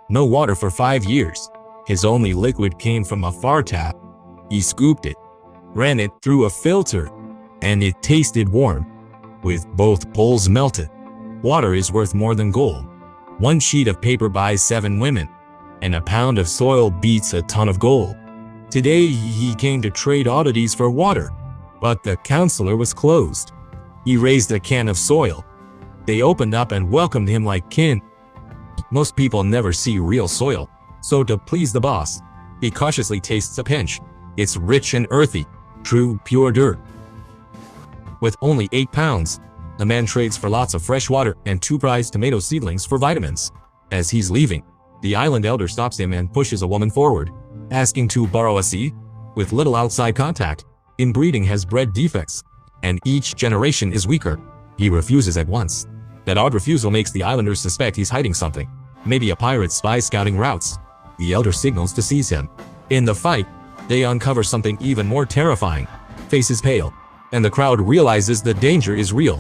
No water for 5 years. His only liquid came from a far tap. He scooped it, ran it through a filter, and it tasted warm. With both poles melted, water is worth more than gold. 1 sheet of paper buys 7 women, and a pound of soil beats a ton of gold. Today he came to trade oddities for water, but the counselor was closed. He raised a can of soil. They opened up and welcomed him like kin. Most people never see real soil, so to please the boss, he cautiously tastes a pinch. It's rich and earthy, true pure dirt. With only 8 pounds, the man trades for lots of fresh water and 2 prized tomato seedlings for vitamins. As he's leaving, the island elder stops him and pushes a woman forward, asking to borrow a seed. With little outside contact, inbreeding has bred defects, and each generation is weaker. He refuses at once. That odd refusal makes the islanders suspect he's hiding something. Maybe a pirate spy scouting routes. The elder signals to seize him. In the fight, they uncover something even more terrifying. Faces pale, and the crowd realizes the danger is real.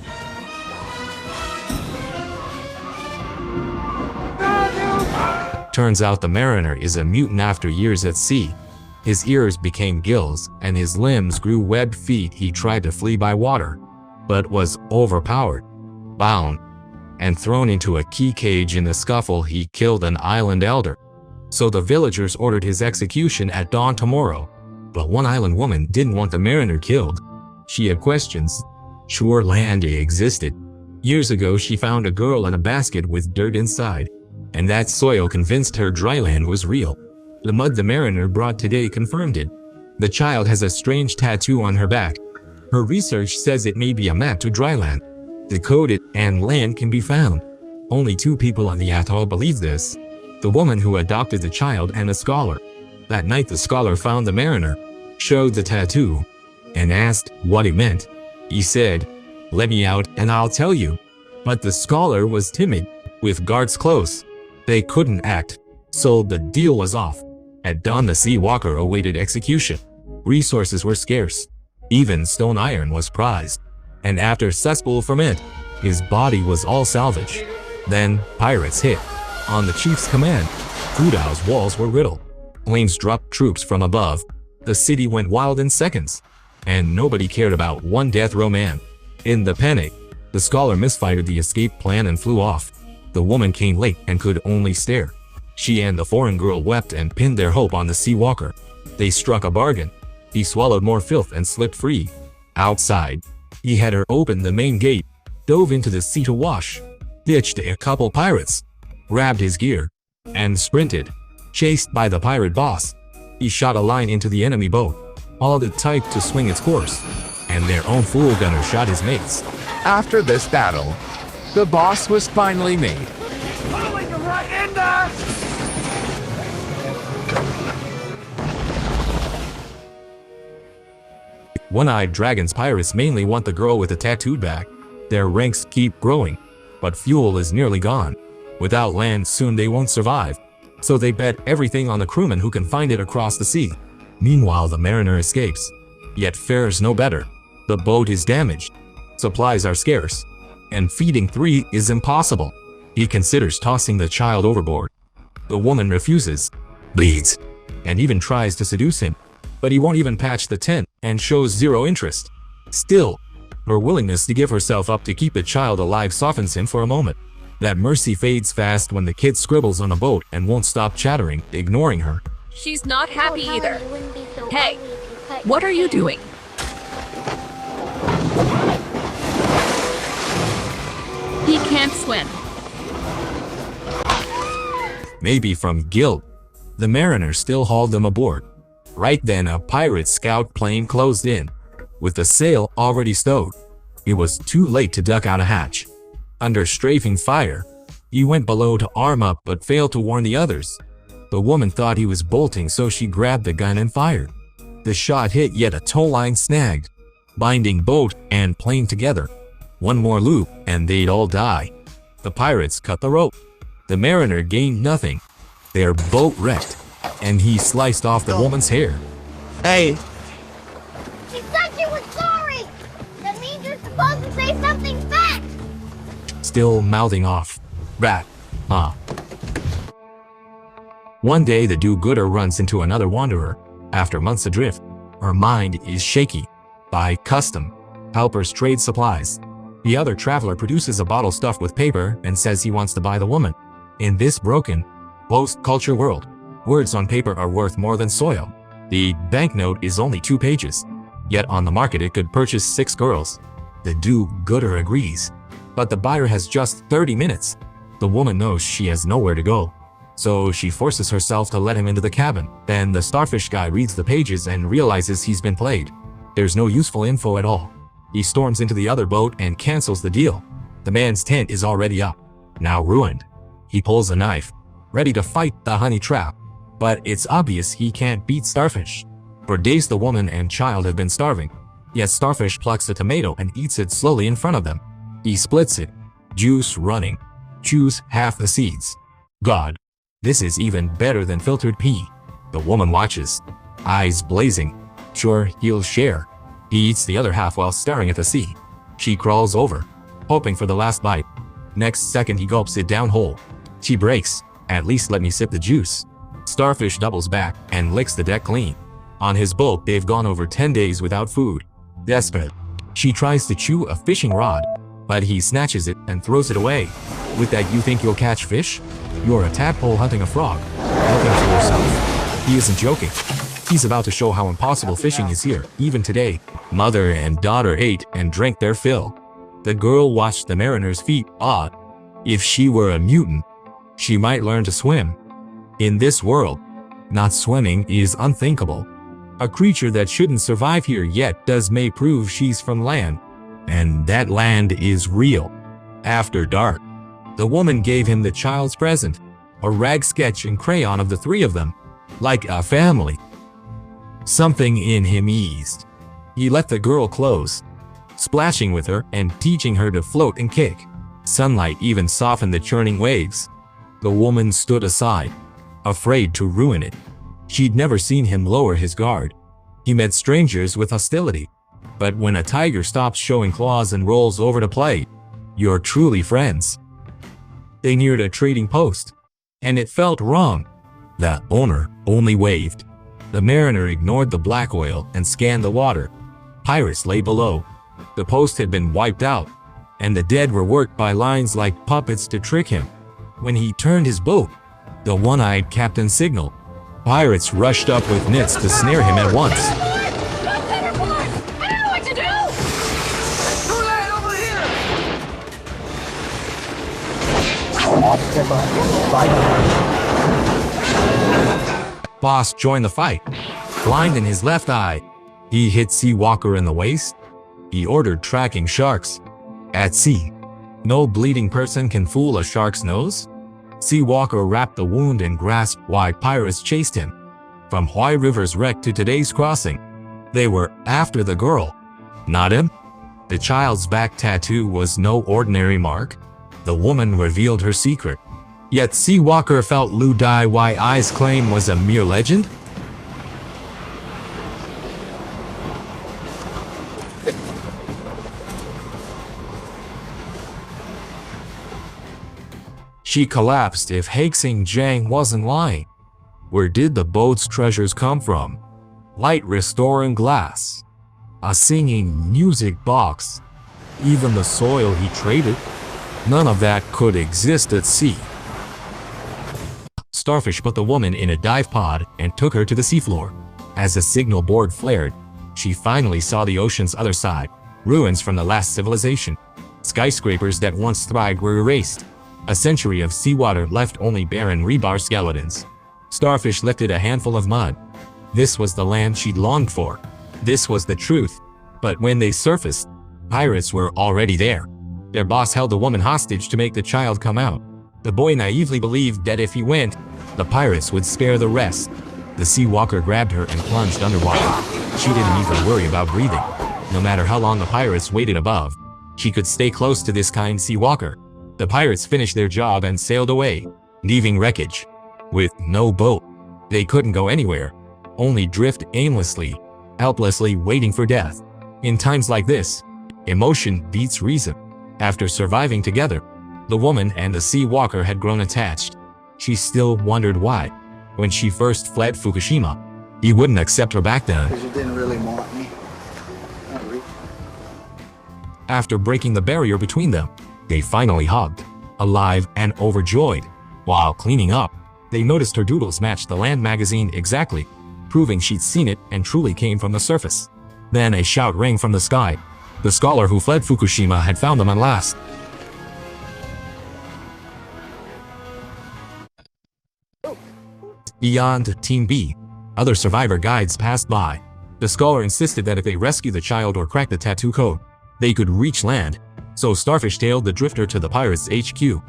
Turns out the mariner is a mutant after years at sea. His ears became gills, and his limbs grew webbed feet. He tried to flee by water, but was overpowered, bound, and thrown into a key cage. In the scuffle, he killed an island elder. So the villagers ordered his execution at dawn tomorrow. But one island woman didn't want the mariner killed. She had questions. Sure, land existed. Years ago, she found a girl in a basket with dirt inside, and that soil convinced her dry land was real. The mud the mariner brought today confirmed it. The child has a strange tattoo on her back. Her research says it may be a map to dry land. Decode it, and land can be found. Only 2 people on the atoll believe this: the woman who adopted the child and a scholar. That night the scholar found the mariner, showed the tattoo, and asked what it meant. He said, "Let me out and I'll tell you." But the scholar was timid, with guards close. They couldn't act, so the deal was off. At dawn the sea walker awaited execution. Resources were scarce. Even stone iron was prized. And after cesspool ferment, his body was all salvage. Then pirates hit. On the chief's command, Fudau's walls were riddled. Planes dropped troops from above. The city went wild in seconds. And nobody cared about one death row man. In the panic, the scholar misfired the escape plan and flew off. The woman came late and could only stare. She and the foreign girl wept and pinned their hope on the sea walker. They struck a bargain. He swallowed more filth and slipped free. Outside, he had her open the main gate, dove into the sea to wash, ditched a couple pirates, grabbed his gear, and sprinted. Chased by the pirate boss, he shot a line into the enemy boat, hauled it tight to swing its course, and their own fool gunner shot his mates. After this battle, the boss was finally made. Following him right in there! One-eyed dragons pirates mainly want the girl with the tattooed back. Their ranks keep growing, but fuel is nearly gone. Without land, soon they won't survive. So they bet everything on the crewman who can find it across the sea. Meanwhile, the mariner escapes, yet fares no better. The boat is damaged, supplies are scarce, and feeding 3 is impossible. He considers tossing the child overboard. The woman refuses, bleeds, and even tries to seduce him. But he won't even patch the tent and shows zero interest. Still, her willingness to give herself up to keep the child alive softens him for a moment. That mercy fades fast when the kid scribbles on a boat and won't stop chattering, ignoring her. She's not happy either. Hey, what are you doing? He can't swim. Maybe from guilt, the mariner still hauled them aboard. Right then, a pirate scout plane closed in, with the sail already stowed. It was too late to duck out a hatch. Under strafing fire, he went below to arm up but failed to warn the others. The woman thought he was bolting, so she grabbed the gun and fired. The shot hit, yet a tow line snagged, binding boat and plane together. One more loop and they'd all die. The pirates cut the rope. The mariner gained nothing. Their boat wrecked, and he sliced off the woman's hair. Hey, She said she was sorry! That means you're supposed to say something back! Still mouthing off. Rat. One day the do-gooder runs into another wanderer. After months adrift, her mind is shaky. By custom, helpers trade supplies. The other traveler produces a bottle stuffed with paper and says he wants to buy the woman. In this broken, post-culture world, words on paper are worth more than soil. The banknote is only 2 pages. Yet on the market it could purchase 6 girls. The do-gooder agrees. But the buyer has just 30 minutes. The woman knows she has nowhere to go. So she forces herself to let him into the cabin. Then the starfish guy reads the pages and realizes he's been played. There's no useful info at all. He storms into the other boat and cancels the deal. The man's tent is already up, now ruined. He pulls a knife, ready to fight the honey trap. But it's obvious he can't beat Starfish. For days the woman and child have been starving. Yet Starfish plucks a tomato and eats it slowly in front of them. He splits it, juice running, chews half the seeds. God, this is even better than filtered pea. The woman watches, eyes blazing. Sure, he'll share. He eats the other half while staring at the sea. She crawls over, hoping for the last bite. Next second he gulps it down whole. She breaks. At least let me sip the juice. Starfish doubles back and licks the deck clean. On his boat they've gone over 10 days without food. Desperate, she tries to chew a fishing rod, but he snatches it and throws it away. With that you think you'll catch fish? You're a tadpole hunting a frog, looking for yourself. He isn't joking. He's about to show how impossible fishing is here, even today. Mother and daughter ate and drank their fill. The girl watched the mariner's feet odd. If she were a mutant, she might learn to swim. In this world, not swimming is unthinkable. A creature that shouldn't survive here yet may prove she's from land. And that land is real. After dark, the woman gave him the child's present, a rag sketch and crayon of the 3 of them, like a family. Something in him eased. He let the girl close, splashing with her and teaching her to float and kick. Sunlight even softened the churning waves. The woman stood aside, afraid to ruin it. She'd never seen him lower his guard. He met strangers with hostility. But when a tiger stops showing claws and rolls over to play, you're truly friends. They neared a trading post, and it felt wrong. The owner only waved. The mariner ignored the black oil and scanned the water. Pirates lay below. The post had been wiped out, and the dead were worked by lines like puppets to trick him. When he turned his boat, the one-eyed captain signaled. Pirates rushed up with nets to snare him at once. Boss joined the fight, blind in his left eye. He hit Seawalker in the waist. He ordered tracking sharks. At sea, no bleeding person can fool a shark's nose. Seawalker wrapped the wound and grasped why pirates chased him. From Hawaii River's wreck to today's crossing, they were after the girl, not him. The child's back tattoo was no ordinary mark. The woman revealed her secret. Yet Seawalker felt Lu Dai Yi's claim was a mere legend? She collapsed if Haixing Jiang wasn't lying. Where did the boat's treasures come from? Light restoring glass, a singing music box, even the soil he traded. None of that could exist at sea. Starfish put the woman in a dive pod and took her to the seafloor. As the signal board flared, she finally saw the ocean's other side, ruins from the last civilization. Skyscrapers that once thrived were erased. A century of seawater left only barren rebar skeletons. Starfish lifted a handful of mud. This was the land she'd longed for. This was the truth. But when they surfaced, pirates were already there. Their boss held the woman hostage to make the child come out. The boy naively believed that if he went, the pirates would spare the rest. The Seawalker grabbed her and plunged underwater. She didn't even worry about breathing. No matter how long the pirates waited above, she could stay close to this kind Seawalker. The pirates finished their job and sailed away, leaving wreckage. With no boat, they couldn't go anywhere, only drift aimlessly, helplessly waiting for death. In times like this, emotion beats reason. After surviving together, the woman and the Seawalker had grown attached. She still wondered why. When she first fled Fukushima, he wouldn't accept her back then. Because you didn't really want me. After breaking the barrier between them, they finally hugged, alive and overjoyed. While cleaning up, they noticed her doodles matched the Land magazine exactly, proving she'd seen it and truly came from the surface. Then a shout rang from the sky. The scholar who fled Fukushima had found them at last. Beyond Team B, other survivor guides passed by. The scholar insisted that if they rescue the child or crack the tattoo code, they could reach land, so Starfish tailed the drifter to the pirates' HQ,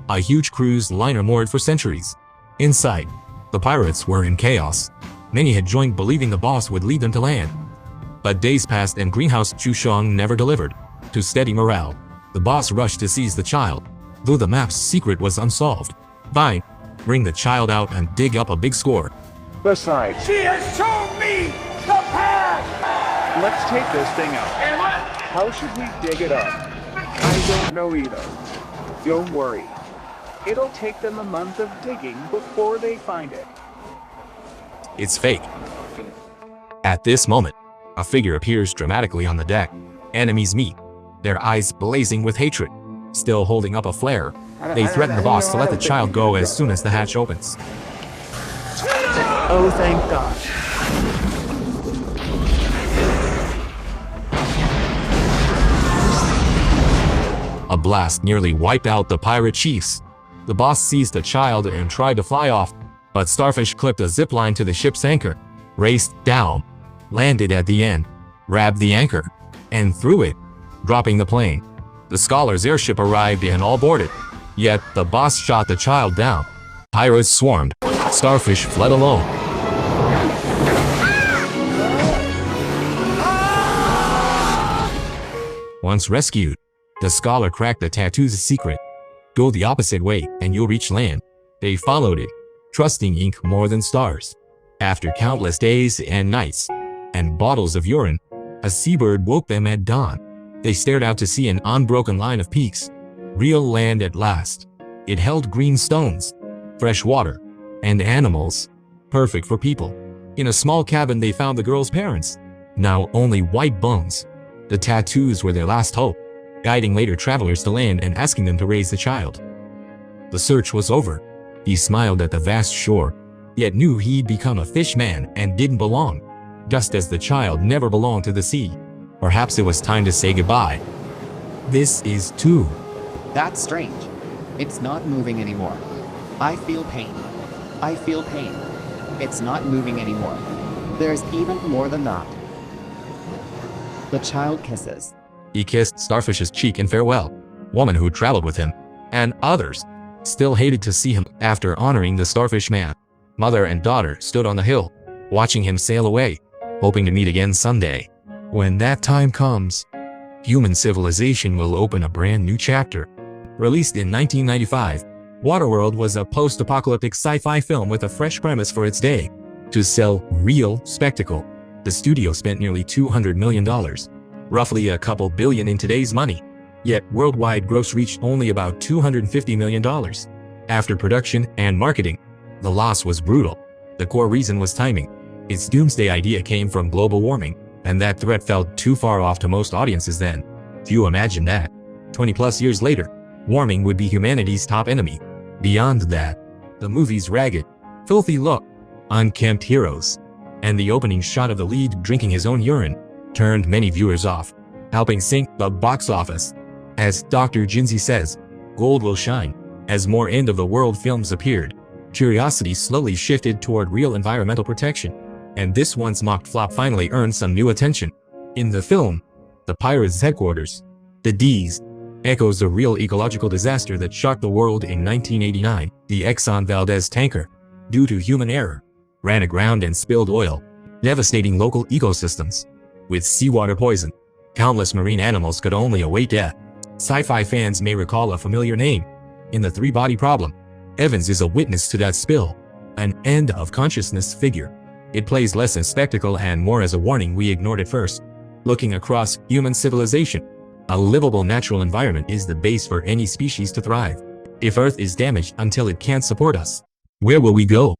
a huge cruise liner moored for centuries. Inside, the pirates were in chaos. Many had joined believing the boss would lead them to land. But days passed and Greenhouse Chushong never delivered. To steady morale, the boss rushed to seize the child, though the map's secret was unsolved. Fine, bring the child out and dig up a big score. Besides, She has shown me the path! let's take this thing out. And what? How should we dig it up? I don't know either. Don't worry. It'll take them a month of digging before they find it. It's fake. At this moment, a figure appears dramatically on the deck. Enemies meet, their eyes blazing with hatred. Still holding up a flare, they threaten the boss to let the child go as soon as the hatch opens. Oh, thank God. A blast nearly wiped out the pirate chiefs. The boss seized the child and tried to fly off, but Starfish clipped a zipline to the ship's anchor, raced down, landed at the end, grabbed the anchor, and threw it, dropping the plane. The scholar's airship arrived and all boarded, yet the boss shot the child down. Pirates swarmed. Starfish fled alone. Once rescued, the scholar cracked the tattoo's secret. Go the opposite way and you'll reach land. They followed it, trusting ink more than stars. After countless days and nights, and bottles of urine, a seabird woke them at dawn. They stared out to see an unbroken line of peaks. Real land at last. It held green stones, fresh water, and animals. Perfect for people. In a small cabin they found the girl's parents. Now only white bones. The tattoos were their last hope, guiding later travelers to land and asking them to raise the child. The search was over. He smiled at the vast shore, yet knew he'd become a fish man and didn't belong, just as the child never belonged to the sea. Perhaps it was time to say goodbye. This is too. That's strange. It's not moving anymore. I feel pain. I feel pain. It's not moving anymore. There's even more than that. The child kisses. He kissed Starfish's cheek in farewell. Woman who traveled with him, and others, still hated to see him after honoring the Starfish man. Mother and daughter stood on the hill, watching him sail away, hoping to meet again someday. When that time comes, human civilization will open a brand new chapter. Released in 1995, Waterworld was a post-apocalyptic sci-fi film with a fresh premise for its day. To sell real spectacle, the studio spent nearly $200 million, roughly a couple billion in today's money. Yet worldwide gross reached only about $250 million. After production and marketing, the loss was brutal. The core reason was timing. Its doomsday idea came from global warming, and that threat felt too far off to most audiences then. Few imagined that 20+ years later, warming would be humanity's top enemy. Beyond that, the movie's ragged, filthy look, unkempt heroes, and the opening shot of the lead drinking his own urine turned many viewers off, helping sink the box office. As Dr. Jinsey says, gold will shine. As more end-of-the-world films appeared, curiosity slowly shifted toward real environmental protection, and this once mocked flop finally earned some new attention. In the film, the pirates' headquarters, the D's, echoes a real ecological disaster that shocked the world in 1989. The Exxon Valdez tanker, due to human error, ran aground and spilled oil, devastating local ecosystems. With seawater poison, countless marine animals could only await death. Sci-fi fans may recall a familiar name. In The Three-Body Problem, Evans is a witness to that spill, an end-of-consciousness figure. It plays less as spectacle and more as a warning we ignored at first. Looking across human civilization, a livable natural environment is the base for any species to thrive. If Earth is damaged until it can't support us, where will we go?